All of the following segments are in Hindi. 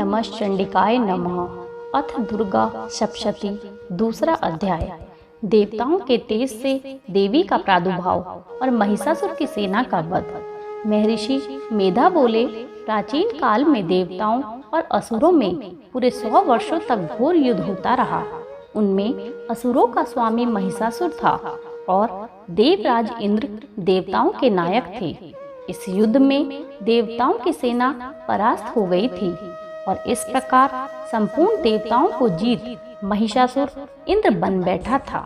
नमश्चंडिकाय नमः। अथ दुर्गा सप्तशती, दूसरा अध्याय। देवताओं के तेज से देवी का प्रादुर्भाव और महिषासुर की सेना का वध। महर्षि मेधा बोले, प्राचीन काल में देवताओं और असुरों में पूरे 100 वर्षों तक घोर युद्ध होता रहा। उनमें असुरों का स्वामी महिषासुर था और देवराज इंद्र देवताओं के नायक थे। इस युद्ध में देवताओं की सेना परास्त हो गई थी और इस प्रकार संपूर्ण देवताओं को जीत महिषासुर इंद्र बन बैठा था।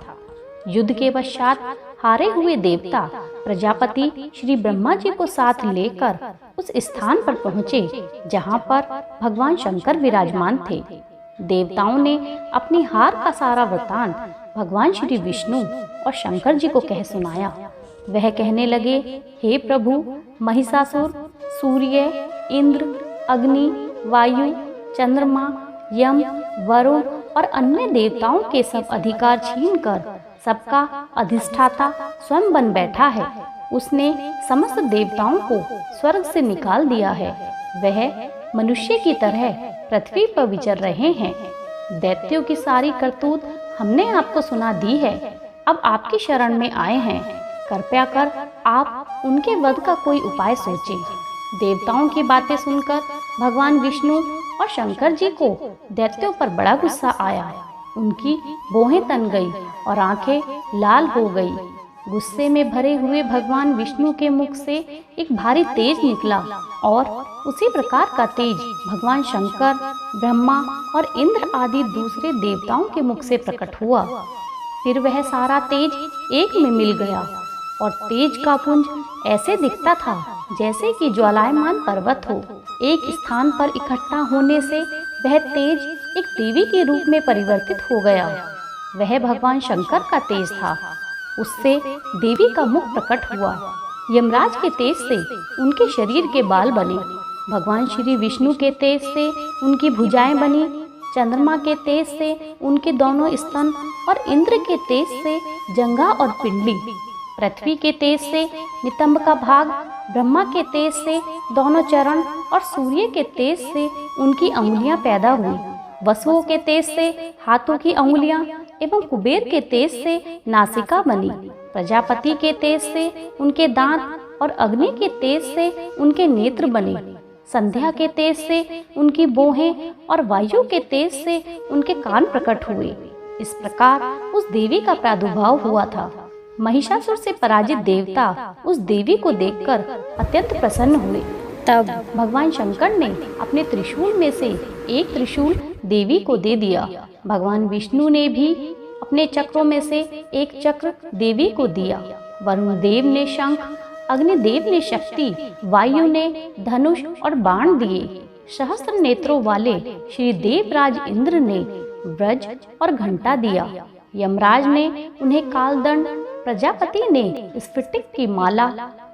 युद्ध के पश्चात हारे हुए देवता प्रजापति श्री ब्रह्मा जी को साथ लेकर उस स्थान पर पहुँचे जहाँ पर भगवान शंकर विराजमान थे। देवताओं ने अपनी हार का सारा वृतांत भगवान श्री विष्णु और शंकर जी को कह सुनाया। वह कहने लगे, हे प्रभु, महिषासुर सूर्य, इंद्र, अग्नि, वायु, चंद्रमा, यम, वरुण और अन्य देवताओं के सब अधिकार छीनकर सबका अधिष्ठाता स्वयं बन बैठा है। उसने समस्त देवताओं को स्वर्ग से निकाल दिया है। वह मनुष्य की तरह पृथ्वी पर विचर रहे हैं। दैत्यों की सारी करतूत हमने आपको सुना दी है। अब आपकी शरण में आए हैं। कृपया कर आप उनके वध का कोई उपाय सोचें। देवताओं की बातें सुनकर भगवान विष्णु और शंकर जी को दैत्यों पर बड़ा गुस्सा आया। उनकी भौहें तन गई और आंखें लाल हो गई। गुस्से में भरे हुए भगवान विष्णु के मुख से एक भारी तेज निकला और उसी प्रकार का तेज भगवान शंकर, ब्रह्मा और इंद्र आदि दूसरे देवताओं के मुख से प्रकट हुआ। फिर वह सारा तेज एक में मिल गया और तेज का पुंज ऐसे दिखता था जैसे कि ज्वालायमान पर्वत हो। एक स्थान पर इकट्ठा होने से वह तेज एक देवी के रूप में परिवर्तित हो गया। वह भगवान शंकर का तेज था। उससे देवी का मुख प्रकट हुआ। यमराज के तेज से उनके शरीर के बाल बने। भगवान श्री विष्णु के तेज से उनकी भुजाएं बनी। चंद्रमा के तेज से उनके दोनों स्तन और इंद्र के तेज से जंघा और पिंडली। पृथ्वी के तेज से नितंब का भाग, ब्रह्मा के तेज से दोनों चरण और सूर्य के तेज से उनकी अंगुलियां पैदा हुई। वसुओं के तेज से हाथों की अंगुलियां एवं कुबेर के तेज से नासिका बनी। प्रजापति के तेज से उनके दांत और अग्नि के तेज से उनके नेत्र बने। संध्या के तेज से उनकी भौहें और वायु के तेज से उनके कान प्रकट हुए। इस प्रकार उस देवी का प्रादुर्भाव हुआ था। महिषासुर से पराजित देवता उस देवी को देखकर अत्यंत प्रसन्न हुए। तब भगवान शंकर ने अपने त्रिशूल में से एक त्रिशूल देवी को दे दिया। भगवान विष्णु ने भी अपने चक्रों में से एक चक्र देवी को दिया। वरुण देव ने शंख, अग्निदेव ने शक्ति, वायु ने धनुष और बाण दिए। सहस्त्र नेत्रों वाले श्री देवराज इंद्र ने ब्रज और घंटा दिया। यमराज ने उन्हें कालदंड, प्रजापति ने स्फटिक की माला,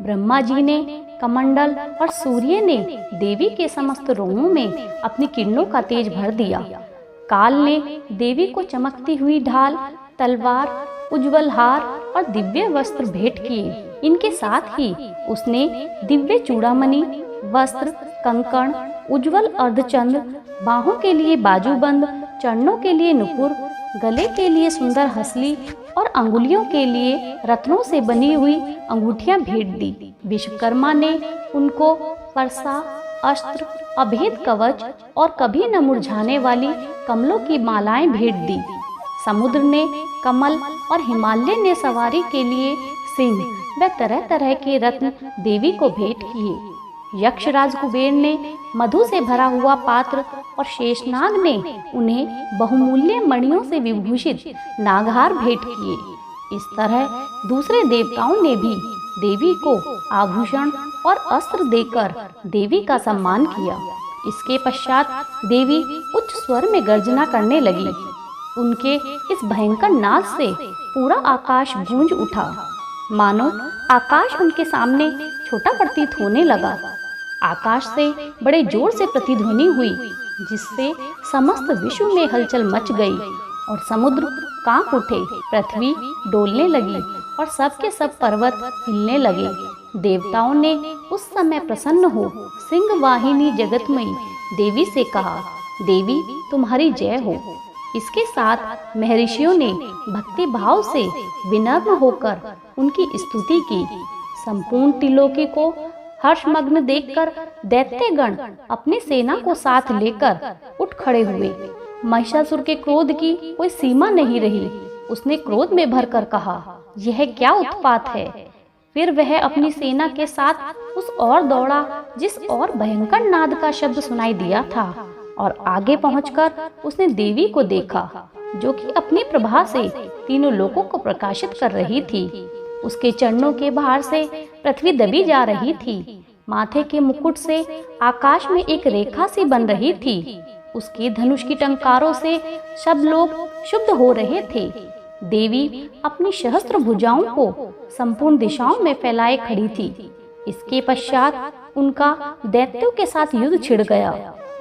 ब्रह्मा जी ने कमंडल और सूर्य ने देवी के समस्त रोमों में अपनी किरणों का तेज भर दिया। काल ने देवी को चमकती हुई ढाल, तलवार, उज्जवल हार और दिव्य वस्त्र भेंट किए। इनके साथ ही उसने दिव्य चूड़ामणि, वस्त्र, कंकण, उज्जवल अर्धचंद्र, बाहों के लिए बाजूबंद, चरणों के लिए नुपुर, गले के लिए सुंदर हसली और अंगुलियों के लिए रत्नों से बनी हुई अंगूठियां भेंट दी। विश्वकर्मा ने उनको परसा, अस्त्र, अभेद कवच और कभी न मुरझाने वाली कमलों की मालाएं भेंट दी। समुद्र ने कमल और हिमालय ने सवारी के लिए सिंह व तरह तरह के रत्न देवी को भेंट किए। यक्षराज कुबेर ने मधु से भरा हुआ पात्र और शेषनाग ने उन्हें बहुमूल्य मणियों से विभूषित नागहार भेंट किए। इस तरह दूसरे देवताओं ने भी देवी को आभूषण और अस्त्र देकर देवी का सम्मान किया। इसके पश्चात देवी उच्च स्वर में गर्जना करने लगी। उनके इस भयंकर नाद से पूरा आकाश गूंज उठा। मानो आकाश उनके सामने छोटा प्रतीत होने लगा। आकाश से बड़े जोर से प्रतिध्वनि हुई, जिससे समस्त विश्व में हलचल मच गई और समुद्र कांप उठे। पृथ्वी डोलने लगी और सबके सब पर्वत हिलने लगे। देवताओं ने उस समय प्रसन्न हो सिंह वाहिनी जगतमयी देवी से कहा, देवी तुम्हारी जय हो। इसके साथ महर्षियों ने भक्ति भाव से विनम्र होकर उनकी स्तुति की। संपूर्ण त्रिलोकी को हर्षमग्न देखकर दैत्यगण अपनी सेना को साथ लेकर उठ खड़े हुए। महिषासुर के क्रोध की कोई सीमा नहीं रही। उसने क्रोध में भरकर कहा, यह क्या उत्पात है। फिर वह अपनी सेना के साथ उस ओर दौड़ा जिस ओर भयंकर नाद का शब्द सुनाई दिया था, और आगे पहुंचकर उसने देवी को देखा, जो कि अपनी प्रभा से तीनों लोकों को प्रकाशित कर रही थी। उसके चरणों के भार से पृथ्वी दबी जा रही थी। माथे के मुकुट से आकाश में एक रेखा सी बन रही थी। उसके धनुष की टंकारों से सब लोग शुद्ध हो रहे थे। देवी अपनी सहस्त्र भुजाओं को संपूर्ण दिशाओं में फैलाए खड़ी थी। इसके पश्चात उनका दैत्यों के साथ युद्ध छिड़ गया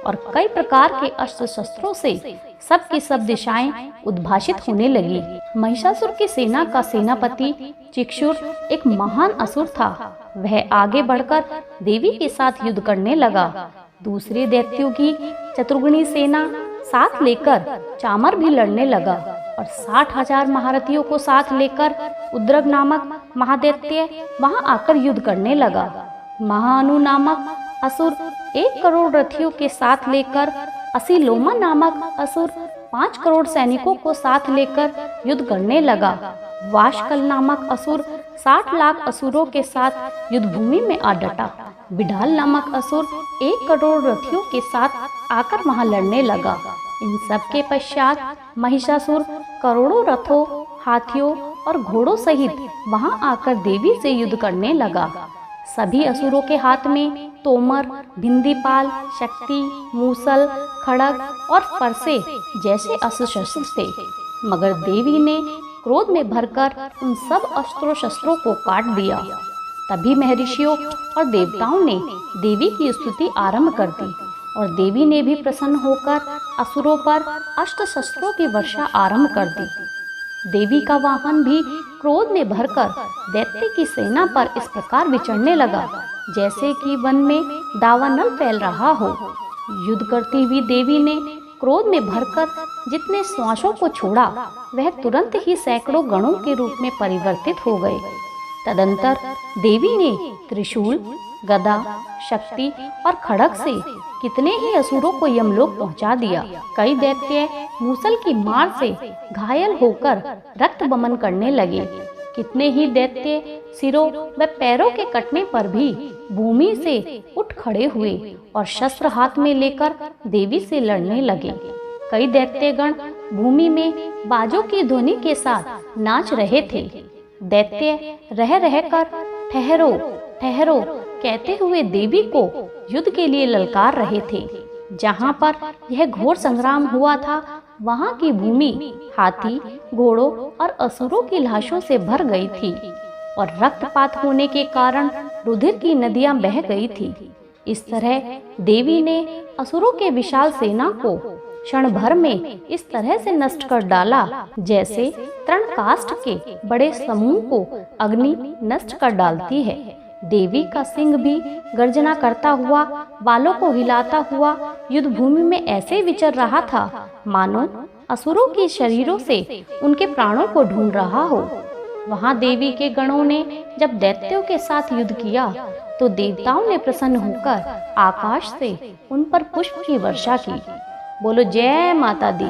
और कई प्रकार के अस्त्र शस्त्रों से सब की सब दिशाएं उद्भाषित होने लगी। महिषासुर की सेना का सेनापति चिक्षुर एक महान असुर था। वह आगे बढ़कर देवी के साथ युद्ध करने लगा। दूसरे दैत्यों की चतुर्गुणी सेना साथ लेकर चामर भी लड़ने लगा और 60,000 महारथियों को साथ लेकर उद्रग नामक महादैत्य वहां आकर युद्ध करने लगा। महाअनु नामक असुर 1 करोड़ रथियों के साथ लेकर, असीलोमा नामक असुर 5 करोड़ सैनिकों को साथ लेकर युद्ध करने लगा। वाशकल नामक असुर 60 लाख असुरों के साथ युद्ध भूमि में आ डटा। बिडाल नामक असुर 1 करोड़ रथियों के साथ आकर वहां लड़ने लगा। इन सब के पश्चात महिषासुर करोड़ों रथों, हाथियों और घोड़ों सहित वहां आकर देवी से युद्ध करने लगा। सभी असुरों के हाथ में तोमर, भिंदीपाल, शक्ति, मूसल, खड़ग और फरसे जैसे अस्त्र शस्त्र थे। मगर देवी ने क्रोध में भरकर उन सब अस्त्रों शस्त्रों को काट दिया। तभी महर्षियों और देवताओं ने देवी की स्तुति आरंभ कर दी और देवी ने भी प्रसन्न होकर असुरों पर अस्त्र शस्त्रों की वर्षा आरंभ कर दी। देवी का वाहन भी क्रोध में भरकर दैत्य की सेना पर इस प्रकार विचरने लगा जैसे कि वन में दावानल फैल रहा हो। युद्ध करती हुई देवी ने क्रोध में भरकर जितने श्वासों को छोड़ा वह तुरंत ही सैकड़ों गणों के रूप में परिवर्तित हो गए। तदंतर देवी ने त्रिशूल, गदा, शक्ति और खड़ग से कितने ही असुरों को यमलोक पहुंचा दिया। कई दैत्य मूसल की मार से घायल होकर रक्त बमन करने लगे। कितने ही दैत्य सिरों व पैरों के कटने पर भी भूमि से उठ खड़े हुए और शस्त्र हाथ में लेकर देवी से लड़ने लगे। कई दैत्यगण भूमि में बाजों की ध्वनि के साथ नाच रहे थे। दैत्य रह रहकर ठहरो ठहरो कहते हुए देवी को युद्ध के लिए ललकार रहे थे। जहाँ पर यह घोर संग्राम हुआ था वहाँ की भूमि हाथी, घोड़ों और असुरों की लाशों से भर गई थी और रक्तपात होने के कारण रुधिर की नदियां बह गई थी। इस तरह देवी ने असुरों के विशाल सेना को क्षण भर में इस तरह से नष्ट कर डाला जैसे तृणकाष्ठ के बड़े समूह को अग्नि नष्ट कर डालती है। देवी का सिंह भी गर्जना करता हुआ, बालों को हिलाता हुआ युद्ध भूमि में ऐसे विचर रहा था मानो असुरों के शरीरों से उनके प्राणों को ढूंढ रहा हो। वहां देवी के गणों ने जब दैत्यों के साथ युद्ध किया तो देवताओं ने प्रसन्न होकर आकाश से उन पर पुष्प की वर्षा की। बोलो जय माता दी।